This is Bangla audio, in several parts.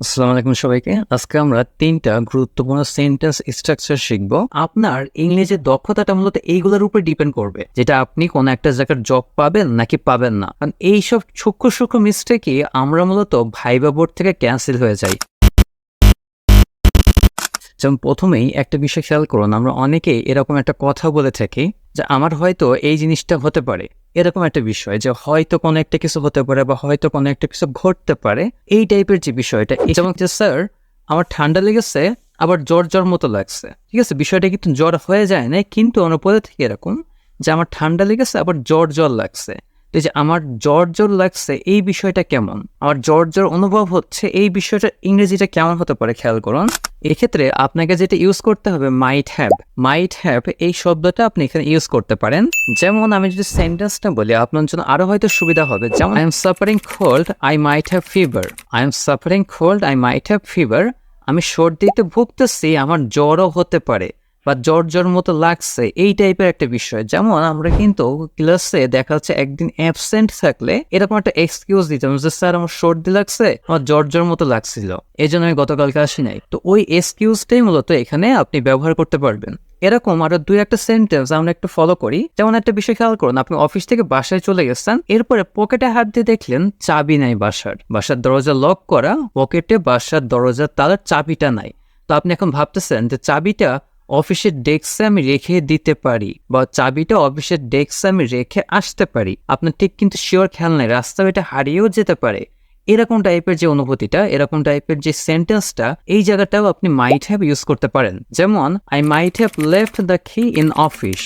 আসসালামু আলাইকুম সবাইকে। আজকে আমরা ৩টা গুরুত্বপূর্ণ সেন্টেন্স স্ট্রাকচার শিখব। আপনার ইংরেজির দক্ষতাটা মূলত এইগুলোর উপর ডিপেন্ড করবে, যেটা আপনি কোনো একটা জায়গার জব পাবেন নাকি পাবেন না। কারণ এইসব সূক্ষ্ম সূক্ষ্ম মিস্টেকই আমরা মূলত ভাইবা বোর্ড থেকে ক্যান্সেল হয়ে যাই। যেমন প্রথমেই একটা বিষয় খেয়াল করুন, আমরা অনেকেই এরকম একটা কথা বলে থাকি যে আমার হয়তো এই জিনিসটা হতে পারে। এরকম একটা বিষয় যে হয়তো কোনো একটা কিছু হতে পারে বা হয়তো কোনো একটা কিছু ঘটতে পারে, এই টাইপের যে বিষয়টা। যেমন যে স্যার আমার ঠান্ডা লেগেছে আবার জ্বর জ্বর মতো লাগছে, ঠিক আছে, বিষয়টা কিন্তু জ্বর হয়ে যায় না, কিন্তু আমরা বলে থাকি এরকম যে আমার ঠান্ডা লেগেছে আবার জ্বর জ্বর লাগছে। তো যে আমার জ্বর জ্বর লাগছে এই বিষয়টা কেমন, আমার জ্বর জ্বর অনুভব হচ্ছে এই বিষয়টা ইংরেজিটা কেমন হতে পারে খেয়াল করুন। এক্ষেত্রে আপনাকে যেটা ইউজ করতে হবে মাইট হ্যাভ এই শব্দটা আপনি এখানে ইউজ করতে পারেন। যেমন আমি যদি সেন্টেন্সটা বলি আপনার জন্য আরো হয়তো সুবিধা হবে। যেমন I am suffering cold I might have fever. I am suffering cold I might have fever. আমি সর্দিতে ভুগতেছি, আমার জ্বরও হতে পারে বা জ্বর জ্বর মতো লাগছে, এই টাইপের একটা বিষয়। যেমন আমরা কিন্তু ক্লাসে দেখা যাচ্ছে একদিন অ্যাবসেন্ট থাকলে এরকম একটা এক্সকিউজ দিতাম যে স্যার আমার সর্দি লাগছে, আমার জ্বর জ্বর মতো লাগছিল, এই জন্য আমি গতকালকে আসি নাই। তো ওই এক্সকিউজটাই মূলত এখানে আপনি ব্যবহার করতে পারবেন। এরকম আরো দুই একটা সেন্টেন্স আমরা একটু ফলো করি। যেমন একটা বিষয় খেয়াল করুন, আপনি অফিস থেকে বাসায় চলে গেছেন, এরপরে পকেটে হাত দিয়ে দেখলেন চাবি নাই, বাসার দরজা লক করা, পকেটে বাসার দরজার তালার চাবিটা নাই। তো আপনি এখন ভাবতেছেন যে চাবিটা অফিসের ডেস্কে আমি রেখে দিতে পারি বা চাবিটা অফিসের ডেস্কে আমি রেখে আসতে পারি। আপনার ঠিক কিন্তু শিওর খেয়াল নাই, রাস্তায় এটা হারিয়েও যেতে পারে। এরকম টাইপের যে অনুভূতিটা, এরকম টাইপের যে সেন্টেন্সটা, এই জায়গাটাও আপনি মাইট হ্যাভ ইউজ করতে পারেন। যেমন I might have left the key in office.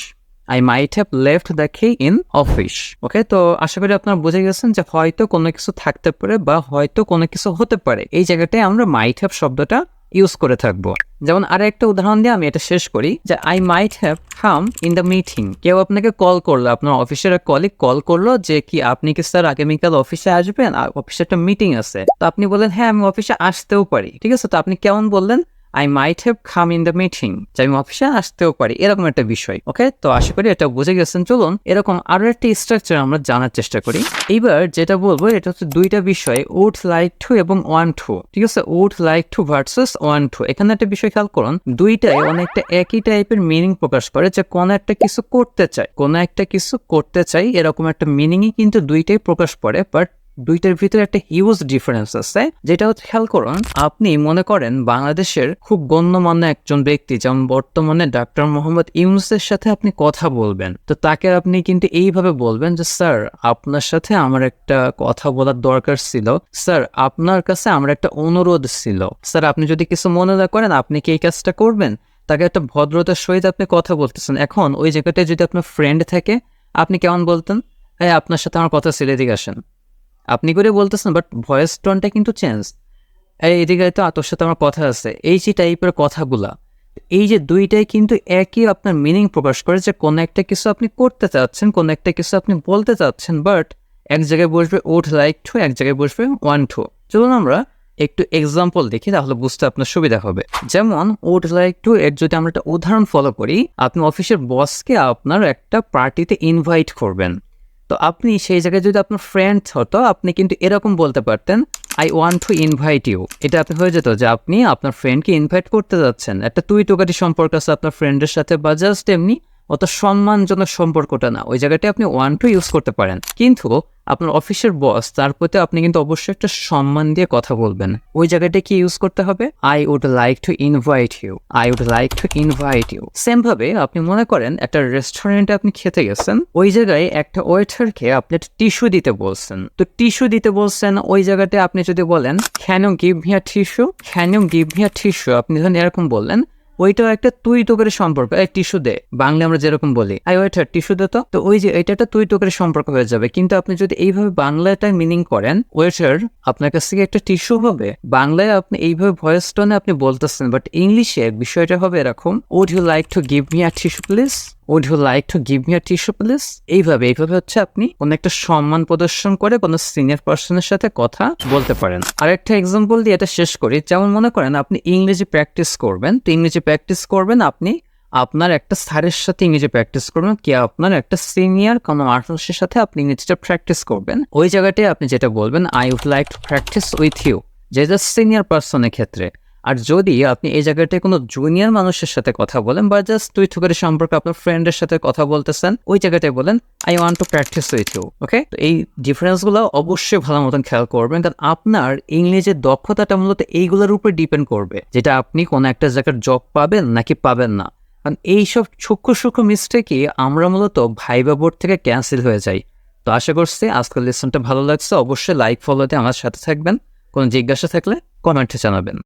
I might have left the key in office. Okay, তো আশা করি আপনারা বুঝে গেছেন যে হয়তো কোনো কিছু থাকতে পারে বা হয়তো কোনো কিছু হতে পারে, এই জায়গাটায় আমরা মাইট হ্যাভ শব্দটা ইউজ করে থাকবো। যেমন আর একটা উদাহরণ দিয়ে আমি এটা শেষ করি যে I might have come in the meeting. কেউ আপনাকে কল করলো, আপনার অফিসের এক কলিগ কল করলো যে কি আপনি কি স্যার আগামীকাল অফিসে আসবেন, অফিসে একটা মিটিং আছে। তো আপনি বললেন হ্যাঁ আমি অফিসে আসতেও পারি, ঠিক আছে। তো আপনি কেমন বললেন, I might have come in the meeting, যে আমি অফিসে আসতেও পারি, এরকম একটা বিষয়। ওকে, তো আশা করি এটা বুঝে গেছেন। চলুন এরকম আরো একটা স্ট্রাকচার আমরা জানার চেষ্টা করি। এইবার যেটা বলবো এটা হচ্ছে দুইটা বিষয়, উড লাইক টু এবং ওয়ান্ট টু, ঠিক আছে। Would like to versus want to. এখানে একটা বিষয় খেয়াল করুন, দুইটাই অনেকটা একই টাইপের মিনিং প্রকাশ করে, যে কোনো একটা কিছু করতে চাই, এরকম একটা মিনিংই কিন্তু দুইটাই প্রকাশ করে। বাট দুইটার ভিতরে একটা হিউজ ডিফারেন্স আছে, যেটা হচ্ছে খেয়াল করুন। আপনি মনে করেন বাংলাদেশের খুব গণ্যমান্য একজন ব্যক্তি, যেমন বর্তমানে ডক্টর মোহাম্মদ ইউনূসের সাথে আপনি কথা বলবেন, তো তাকে আপনি কিন্তু এইভাবে বলবেন যে স্যার আপনার সাথে আমার একটা কথা বলার দরকার ছিল, স্যার আপনার কাছে আমার একটা অনুরোধ ছিল, স্যার আপনি যদি কিছু মনে না করেন আপনি কি এই কাজটা করবেন। তাকে একটা ভদ্রতার সহিত আপনি কথা বলতেছেন। এখন ওই জায়গাটায় যদি আপনার ফ্রেন্ড থাকে, আপনি কেমন বলতেন, হ্যাঁ আপনার সাথে আমার কথা ছিল, এদিকে আসেন, আপনি করে বলতেছেন, বাট ভয়েস টোনটা কিন্তু চেঞ্জ। এদিকে তো তোর সাথে আমার কথা আছে, এই যে টাইপের কথাগুলা, এই যে দুইটাই কিন্তু একই আপনার মিনিং প্রকাশ করে, যে কোনো একটা কিছু আপনি করতে চাচ্ছেন, কোনো একটা কিছু আপনি বলতে চাচ্ছেন, বাট এক জায়গায় বসবে উড লাইক টু, এক জায়গায় বসবে ওয়ান্ট টু। চলুন আমরা একটু এক্সাম্পল দেখি, তাহলে বুঝতে আপনার সুবিধা হবে। যেমন উড লাইক টু এর যদি আমরা একটা উদাহরণ ফলো করি, আপনি অফিসের বসকে আপনার একটা পার্টিতে ইনভাইট করবেন। তো আপনি সেই জায়গায় যদি আপনার ফ্রেন্ড হতো, আপনি কিন্তু এরকম বলতে পারতেন, I want to invite you. এটা আপনি হয়ে যেত যে আপনি আপনার ফ্রেন্ডকে ইনভাইট করতে যাচ্ছেন, একটা তুই তোকারি সম্পর্ক আছে আপনার ফ্রেন্ডের সাথে, বা জাস্ট এমনি অত সম্মানজনক সম্পর্কটা না, ওই জায়গাটায় আপনি ওয়ান টু ইউজ করতে পারেন। কিন্তু আপনার অফিসের বস, তার প্রতি আপনি কিন্তু অবশ্যই একটা সম্মান দিয়ে কথা বলবেন। ওই জায়গাটা কি ইউজ করতে হবে, I would like to invite you, I would like to invite you. Same ভাবে আপনি মনে করেন একটা রেস্টুরেন্টে আপনি খেতে গেছেন, ওই জায়গায় একটা ওয়েটারকে আপনি একটা টিস্যু দিতে বলছেন। তো টিস্যু দিতে বলছেন, ওই জায়গাতে আপনি যদি বলেন can you give me a tissue, can you give me a tissue, আপনি যখন এরকম বললেন, ওইটাও একটা তুই তোকের সম্পর্ক। এই টিস্যু দে, বাংলা আমরা যেরকম বলি আই ওয়েটার টিস্যু দে, তো ওই যে এটা একটা তুই তোকের সম্পর্ক হয়ে যাবে। কিন্তু আপনি যদি এইভাবে বাংলাটা মিনিং করেন, ওয়েটার আপনার কাছ থেকে একটা টিস্যু হবে, বাংলায় আপনি এইভাবে ভয়েস টোনে আপনি বলতেছেন, বাট ইংলিশে বিষয়টা হবে এরকম, would you like to give me a tissue please, would you like to give me a tissue please. এইভাবে হচ্ছে আপনি কোনো একটা সম্মান প্রদর্শন করে কোনো সিনিয়র পার্সনের সাথে কথা বলতে পারেন। আর একটা এক্সাম্পল দিয়ে এটা শেষ করি। যেমন মনে করেন আপনি ইংরেজি প্র্যাকটিস করবেন, তো ইংরেজি প্র্যাকটিস করবেন আপনি আপনার একটা স্যারের সাথে ইংরেজি প্র্যাকটিস করবেন, কি আপনার একটা সিনিয়র কোনো আর্টিস্টের সাথে আপনি ইংরেজিটা প্র্যাকটিস করবেন। ওই জায়গাটায় আপনি যেটা বলবেন, I would like to practice with you, যে জাস্ট সিনিয়র পার্সনের ক্ষেত্রে। আর যদি আপনি এই জায়গাটায় কোনো জুনিয়র মানুষের সাথে কথা বলেন বা জাস্ট তুই থুকারি সম্পর্কে আপনার ফ্রেন্ডের সাথে কথা বলতেছেন, ওই জায়গাটায় বলেন I want to practice with you. Okay, তো এই ডিফারেন্সগুলো অবশ্যই ভালো মতন খেয়াল করবেন, কারণ আপনার ইংরেজির দক্ষতাটা মূলত এইগুলোর উপর ডিপেন্ড করবে, যেটা আপনি কোনো একটা জায়গার জব পাবেন নাকি পাবেন না। কারণ এইসব সূক্ষ্ম সূক্ষ্ম মিস্টেকই আমরা মূলত ভাইবা বোর্ড থেকে ক্যান্সেল হয়ে যাই। তো আশা করছি আজকের লেসনটা ভালো লাগছে। অবশ্যই লাইক ফলোতে আমার সাথে থাকবেন। কোনো জিজ্ঞাসা থাকলে কমেন্টে জানাবেন।